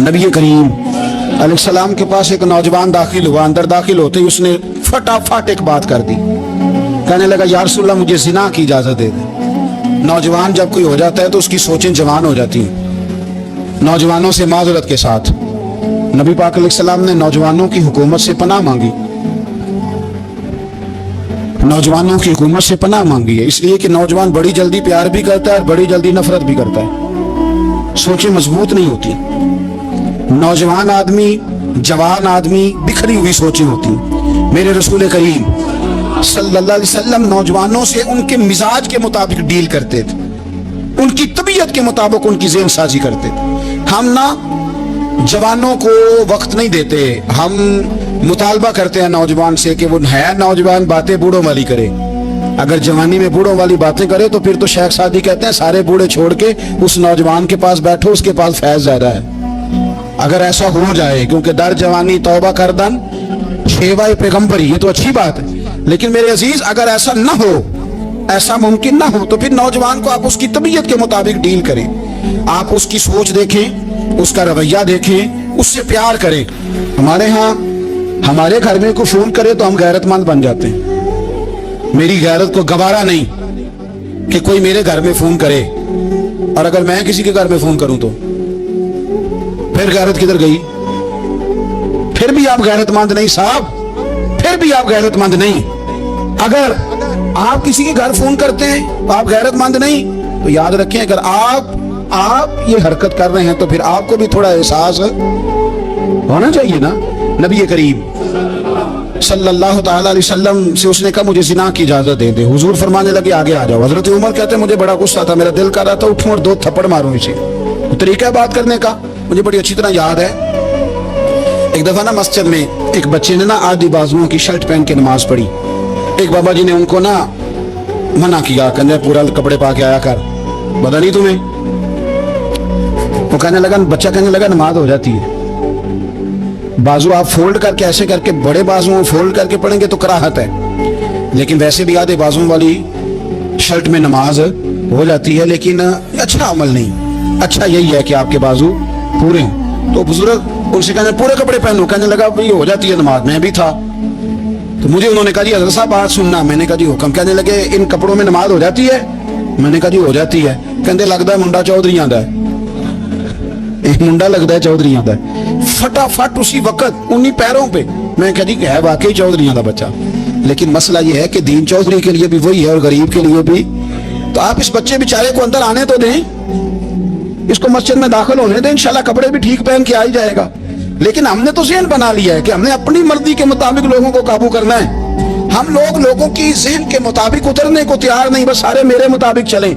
نبی کریم علیہ السلام کے پاس ایک نوجوان داخل ہوا. اندر داخل ہوتے ہی اس نے فٹافٹ ایک بات کر دی. کہنے لگا یا رسول اللہ مجھے زنا کی اجازت دے دیں. نوجوان جب کوئی ہو جاتا ہے تو اس کی سوچیں جوان ہو جاتی ہیں. نوجوانوں سے معذرت کے ساتھ نبی پاک علیہ السلام نے نوجوانوں کی حکومت سے پناہ مانگی. نوجوانوں کی حکومت سے پناہ مانگی ہے اس لیے کہ نوجوان بڑی جلدی پیار بھی کرتا ہے اور بڑی جلدی نفرت بھی کرتا ہے. سوچیں مضبوط نہیں ہوتی. نوجوان آدمی جوان آدمی بکھری ہوئی سوچیں ہوتی. میرے رسول کریم صلی اللہ علیہ وسلم نوجوانوں سے ان کے مزاج کے مطابق ڈیل کرتے تھے, ان کی طبیعت کے مطابق ان کی ذہن سازی کرتے تھے. ہم نہ جوانوں کو وقت نہیں دیتے, ہم مطالبہ کرتے ہیں نوجوان سے کہ وہ ہے نوجوان باتیں بوڑھوں والی کرے. اگر جوانی میں بوڑھوں والی باتیں کرے تو پھر تو شیخ سعدی کہتے ہیں سارے بوڑھے چھوڑ کے اس نوجوان کے پاس بیٹھو, اس کے پاس فیض زیادہ ہے. اگر ایسا ہو جائے, کیونکہ در جوانی توبہ کردن شیوہ پیغمبری, یہ تو اچھی بات ہے, لیکن میرے عزیز اگر ایسا نہ ہو, ایسا ممکن نہ ہو, تو پھر نوجوان کو آپ اس کی طبیعت کے مطابق ڈیل کریں. آپ اس کی سوچ دیکھیں, اس کا رویہ دیکھیں, اس سے پیار کریں. ہمارے ہاں ہمارے گھر میں کوئی فون کرے تو ہم غیرت مند بن جاتے ہیں. میری غیرت کو گوارا نہیں کہ کوئی میرے گھر میں فون کرے, اور اگر میں کسی کے گھر میں فون کروں تو پھر غیرت کدھر گئی؟ پھر بھی آپ غیرت مند نہیں صاحب, پھر بھی آپ غیرت مند نہیں. اگر آپ کسی کے گھر فون کرتے ہیں تو آپ غیرت مند نہیں, تو یاد رکھیں اگر آپ یہ حرکت کر رہے ہیں تو پھر آپ کو بھی تھوڑا احساس ہونا چاہیے نا. نبی کریم صلی اللہ تعالی علیہ وسلم سے اس نے کہا مجھے زنا کی اجازت دے دے. حضور فرمانے لگے آگے آ جاؤ. حضرت عمر کہتے ہیں مجھے بڑا غصہ تھا, میرا دل کر رہا تھا اٹھوں اور 2 تھپڑ ماروں اسے. طریقہ بات کرنے کا مجھے بڑی اچھی طرح یاد ہے. ایک دفعہ نا مسجد میں ایک بچے نے نا آدھی بازوؤں کی شرٹ پہن کے نماز پڑھی. ایک بابا جی نے ان کو نا منع کیا, کہنے پورا کپڑے پا کے آیا کر, پتہ نہیں تمہیں. وہ کہنے لگا, بچہ کہنے لگا نماز ہو جاتی ہے, بازو آپ فولڈ کر کے ایسے کر کے بڑے بازو فولڈ کر کے پڑھیں گے تو کراہت ہے, لیکن ویسے بھی آدھے بازو والی شرٹ میں نماز ہو جاتی ہے, لیکن اچھا عمل نہیں. اچھا یہی ہے کہ آپ کے بازو پورے ہوں. تو بزرگ ان سے کہنے پورے کپڑے پہنو, کہنے لگا بھئی ہو جاتی ہے نماز, میں بھی تھا. تو مجھے انہوں نے کہا جی حضرت صاحب بات سننا. میں نے کہا جی حکم. کہنے لگے ان کپڑوں میں نماز ہو جاتی ہے؟ میں نے کہا جی ہو جاتی ہے. کہنے لگتا ہے منڈا چودھری آندا ہے, منڈا لگتا ہے چودھری آندا ہے. فٹافٹ اسی وقت انہی پیروں پہ میں کہا جی ہے واقعی چودھری آندا بچہ. لیکن مسئلہ یہ ہے کہ دین چودھری کے لیے بھی وہی ہے اور غریب کے لیے بھی. تو آپ اس بچے بیچارے کو اندر آنے تو دیں, اس کو مسجد میں داخل ہونے دیں, انشاءاللہ کپڑے بھی ٹھیک پہن کے آ ہی جائے گا. لیکن ہم نے تو ذہن بنا لیا ہے کہ ہم نے اپنی مرضی کے مطابق لوگوں کو قابو کرنا ہے. ہم لوگوں کی ذہن کے مطابق اترنے کو تیار نہیں, بس سارے میرے مطابق چلیں.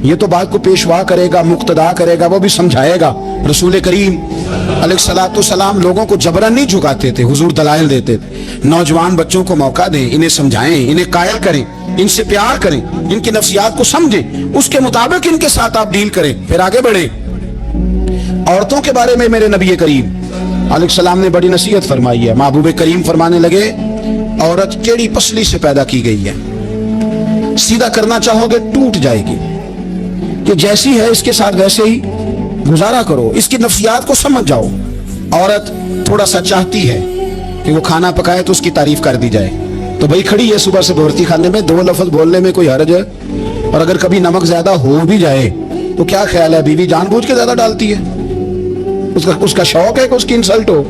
یہ تو بات کو پیشوا کرے گا, مقتدا کرے گا, وہ بھی سمجھائے گا. رسول کریم علیہ الصلوۃ والسلام لوگوں کو جبرن نہیں جھکاتے تھے, حضور دلائل دیتے تھے. نوجوان بچوں کو موقع دیں, انہیں سمجھائیں, انہیں قائل کریں, ان سے پیار کریں, ان کی نفسیات کو سمجھیں, اس کے مطابق ان کے ساتھ آپ ڈیل کریں, پھر آگے بڑھیں. عورتوں کے بارے میں میرے نبی کریم علیہ السلام نے بڑی نصیحت فرمائی ہے. محبوب کریم فرمانے لگے عورت کیڑی پسلی سے پیدا کی گئی ہے, سیدھا کرنا چاہو گے ٹوٹ جائے گی, کہ جیسی ہے اس کے ساتھ ویسے ہی گزارا کرو, اس کی نفسیات کو سمجھ جاؤ. عورت تھوڑا سا چاہتی ہے کہ وہ کھانا پکائے تو اس کی تعریف کر دی جائے, تو بھائی کھڑی ہے صبح سے بھورتی خانے میں, 2 لفظ بولنے میں کوئی حرج ہے. اور اگر کبھی نمک زیادہ ہو بھی جائے تو کیا خیال ہے, بیوی جان بوجھ کے زیادہ ڈالتی ہے, اس کا شوق ہے کہ اس کی انسلٹ ہو.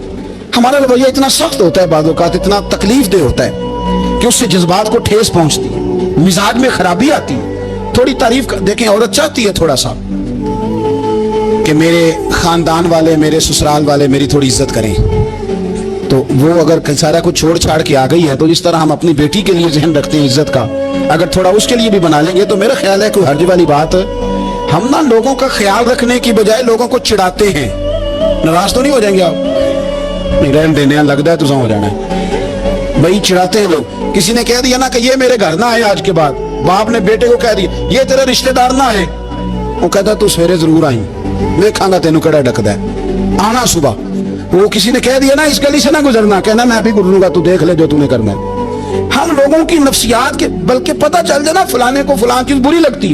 ہمارا رویہ اتنا سخت ہوتا ہے, بعض اوقات اتنا تکلیف دہ ہوتا ہے کہ اس سے جذبات کو ٹھیس پہنچتی ہے, مزاج میں خرابی آتی ہے. تھوڑی تعریف دیکھیں, عورت چاہتی ہے تھوڑا سا کہ میرے خاندان والے, میرے سسرال والے میری تھوڑی عزت کریں, تو وہ اگر سارا کچھ چھوڑ چھاڑ کے آ گئی ہے تو جس طرح ہم اپنی بیٹی کے لیے ذہن رکھتے ہیں عزت کا, اگر تھوڑا اس کے لیے بھی بنا لیں گے تو میرا خیال ہے کوئی حرج والی بات. ہم نا لوگوں کا خیال رکھنے کی بجائے لوگوں کو چڑھاتے ہیں. ناراض تو نہیں ہو جائیں گے آپ؟ نہیں, رہن دینے لگتا ہے تو ہو جانا ہے بھائی, چڑھاتے ہیں لوگ. کسی نے کہہ دیا نا کہ یہ میرے گھر نہ آئے آج کے بعد, باپ نے بیٹے کو کہہ دیا یہ تیرے رشتہ دار نہ آئے, وہ کہتا تو سویرے ضرور آئی, دیکھاں گا تینوں کڑا ڈکدا ہے, آنا صبح. وہ کسی نے کہہ دیا نا اس گلی سے نہ گزرنا, کہنا میں بھی گزروں گا, تو دیکھ لے جو تو نے کرنا ہے. ہم لوگوں کی نفسیات کے, بلکہ پتہ چل جائے نا فلانے کو فلان چیز بری لگتی,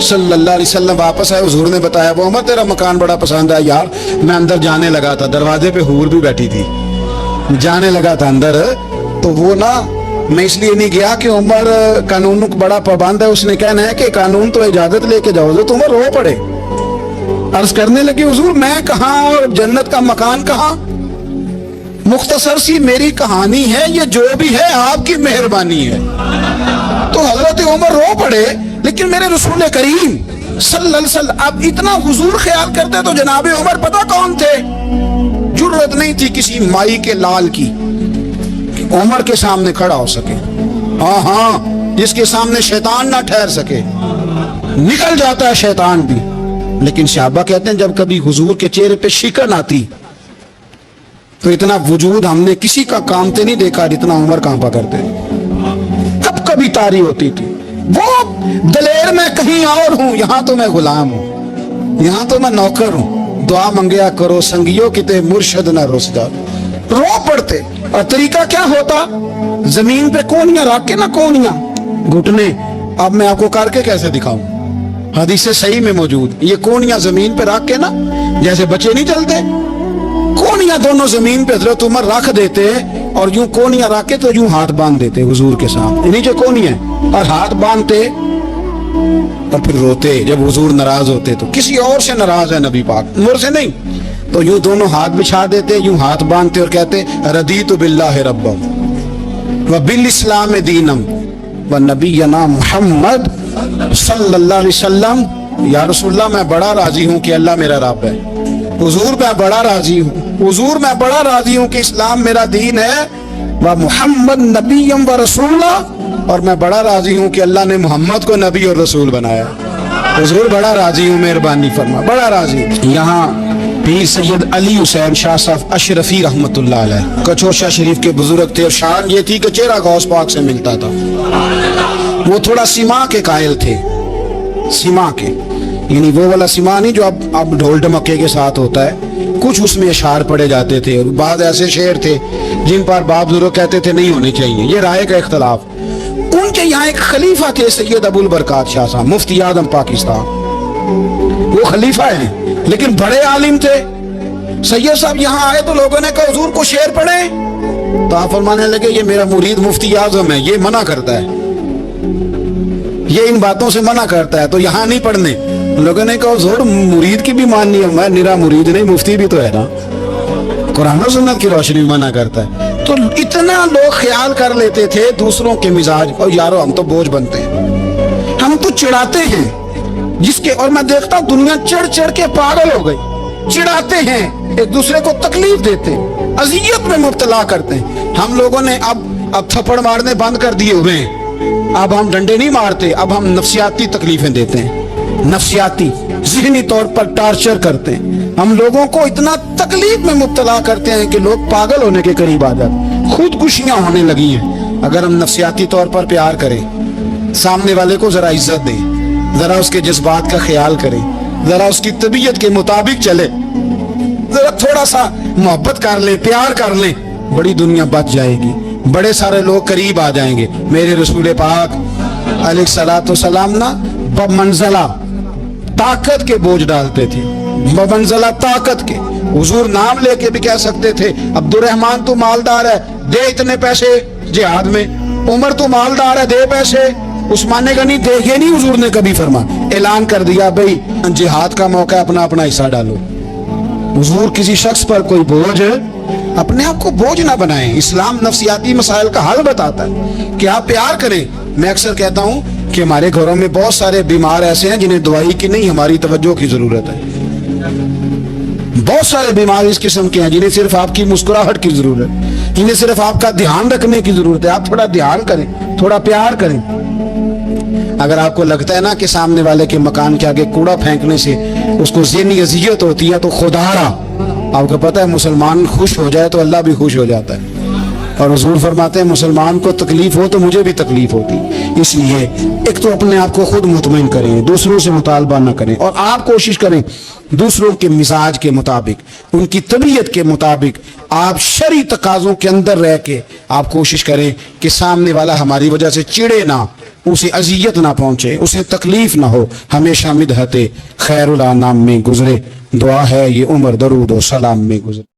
صلی اللہ علیہ وسلم واپس آئے, حضور نے بتایا وہ عمر تیرا مکان بڑا پسند ہے یار. میں اندر جانے لگا تھا, دروازے پہ حور بھی بیٹھی تھی, جانے لگا تھا اندر, تو وہ نا میں اس لیے نہیں گیا کہ عمر قانون کو بڑا پابند ہے, اس نے کہنا ہے کہ قانون تو اجازت لے کے جاؤ, تو عمر رو پڑے. عرض کرنے لگے حضور میں کہاں اور جنت کا مکان کہاں, مختصر سی میری کہانی ہے, یہ جو بھی ہے آپ کی مہربانی ہے. تو حضرت عمر رو پڑے. لیکن میرے رسول کریم صلی اللہ علیہ وسلم اب اتنا حضور خیال کرتے تو جناب عمر پتہ کون تھے؟ جرأت نہیں تھی کسی مائی کے لال کی کہ عمر کے سامنے کھڑا ہو سکے. ہاں جس کے سامنے شیطان نہ ٹھہر سکے, نکل جاتا ہے شیطان بھی. لیکن صحابہ کہتے ہیں جب کبھی حضور کے چہرے پہ شکن آتی تو اتنا وجود ہم نے کسی کا کامتے نہیں دیکھا جتنا عمر کانپا کرتے. کب کبھی طاری ہوتی تھی وہ دلیر میں کہیں اور ہوں, یہاں تو میں غلام ہوں, یہاں تو میں نوکر ہوں, دعا منگیا کرو سنگیوں کتے مرشد نہ رسدا. رو پڑتے. اور طریقہ کیا ہوتا, زمین پہ کونیاں رکھ کے, نہ کونیاں گھٹنے, اب میں آپ کو کر کے کیسے دکھاؤں, حدیث صحیح میں موجود, یہ کونیاں زمین پہ رکھ کے نا, جیسے بچے نہیں چلتے, کونیاں دونوں زمین پہ حضرت عمر رکھ دیتے اور یوں کونیاں رکھ کے تو یوں ہاتھ باندھ دیتے حضور کے سامنے, نیچے کونیاں اور ہاتھ باندھتے اور پھر روتے. جب حضور ناراض ہوتے تو کسی اور سے ناراض ہے نبی پاک, عمر سے نہیں, تو یوں دونوں ہاتھ بچھا دیتے, یوں ہاتھ باندھتے اور کہتے رضیت باللہ ربا وبالاسلام دینم ونبینا محمد صلی اللہ علیہ وسلم. یا رسول اللہ میں بڑا راضی ہوں کہ اللہ میرا رب ہے. حضور میں بڑا راضی ہوں, حضور میں بڑا راضی ہوں کہ اسلام میرا دین ہے, و محمد نبیم و رسولہ, اور میں بڑا راضی ہوں کہ اللہ نے محمد کو نبی اور رسول بنایا. حضور بڑا راضی ہوں, مہربانی فرما, بڑا راضی. یہاں پیر سید علی حسین شاہ صاحب اشرفی رحمت اللہ علیہ کچوشا شریف کے بزرگ تھے, اور شان یہ تھی کہ چہرہ غوث پاک سے ملتا تھا. وہ تھوڑا سما کے قائل تھے, سما کے, یعنی وہ والا سما نہیں جو اب ڈھول ڈمکے کے ساتھ ہوتا ہے, کچھ اس میں اشعار پڑے جاتے تھے, اور بعض ایسے شعر تھے جن پر باپ بزرگ کہتے تھے نہیں ہونے چاہیے, یہ رائے کا اختلاف. ان کے یہاں ایک خلیفہ تھے سید ابو البرکات شاہ صاحب, مفتی اعظم پاکستان, وہ خلیفہ ہیں لیکن بڑے عالم تھے. سید صاحب یہاں آئے تو لوگوں نے کہا حضور کو شعر پڑھیں, تو آپ فرمانے لگے یہ میرا مرید مفتی اعظم ہے, یہ منع کرتا ہے, یہ ان باتوں سے منع کرتا ہے, تو یہاں نہیں پڑھنے. لوگوں نے کہا حضور مرید کی بھی ماننی ہے, میں نرا مرید نہیں, مفتی بھی تو ہے نا, قرآن و سنت کی روشنی منع کرتا ہے. تو اتنا لوگ خیال کر لیتے تھے دوسروں کے مزاج, اور یارو ہم تو بوجھ بنتے ہیں, ہم تو چڑھاتے ہیں جس کے, اور میں دیکھتا ہوں دنیا چڑھ چڑھ کے پاگل ہو گئی, چڑھاتے ہیں ایک دوسرے کو تکلیف دیتے, اذیت میں مبتلا کرتے ہیں. ہم لوگوں نے اب تھپڑ مارنے بند کر دیے ہوئے ہیں, اب ہم ڈنڈے نہیں مارتے, اب ہم نفسیاتی تکلیفیں دیتے ہیں, نفسیاتی ذہنی طور پر ٹارچر کرتے ہیں. ہم لوگوں کو اتنا تکلیف میں مبتلا کرتے ہیں کہ لوگ پاگل ہونے کے قریب آ جاتے, خودکشیاں ہونے لگی ہیں. اگر ہم نفسیاتی طور پر پیار کریں, سامنے والے کو ذرا عزت دیں, ذرا اس کے جذبات کا خیال کریں, ذرا اس کی طبیعت کے مطابق چلے, ذرا تھوڑا سا محبت کر لیں, پیار کر لیں, بڑی دنیا بچ جائے گی, بڑے سارے لوگ قریب آ جائیں گے. میرے رسول پاک علیہ الصلوۃ والسلام نا بمنزلہ طاقت کے بوجھ ڈالتے تھے, بمنزلہ طاقت کے. حضور نام لے کے بھی کہہ سکتے تھے عبد الرحمن تو مالدار ہے, دے اتنے پیسے جہاد میں, عمر تو مالدار ہے, دے پیسے, عثمان غنی دے, یہ نہیں حضور نے کبھی فرما. اعلان کر دیا بھئی جہاد کا موقع ہے, اپنا اپنا حصہ ڈالو. حضور کسی شخص پر کوئی بوجھ, اپنے آپ کو بوجھ نہ بنائیں. اسلام نفسیاتی مسائل کا حل بتاتا ہے کہ آپ پیار کریں. میں اکثر کہتا ہوں کہ ہمارے گھروں میں بہت سارے بیمار ایسے ہیں جنہیں دوائی کی نہیں ہماری توجہ کی ضرورت ہے. بہت سارے بیمار اس قسم کے ہیں جنہیں صرف آپ کی مسکراہٹ کی ضرورت ہے, جنہیں صرف آپ کا دھیان رکھنے کی ضرورت ہے. آپ تھوڑا دھیان کریں, تھوڑا پیار کریں. اگر آپ کو لگتا ہے نا کہ سامنے والے کے مکان کے آگے کوڑا پھینکنے سے اس کو ذہنی اذیت ہوتی ہے, تو خدا را آپ کو پتہ ہے مسلمان خوش ہو جائے تو اللہ بھی خوش ہو جاتا ہے. اور حضور فرماتے ہیں مسلمان کو تکلیف ہو تو مجھے بھی تکلیف ہوتی. اس لیے ایک تو اپنے آپ کو خود مطمئن کریں, دوسروں سے مطالبہ نہ کریں, اور آپ کوشش کریں دوسروں کے مزاج کے مطابق, ان کی طبیعت کے مطابق, آپ شرعی تقاضوں کے اندر رہ کے آپ کوشش کریں کہ سامنے والا ہماری وجہ سے چڑے نہ, اسے اذیت نہ پہنچے، اسے تکلیف نہ ہو، ہمیشہ مدحت خیر الانام میں گزرے. دعا ہے یہ عمر درود و سلام میں گزرے.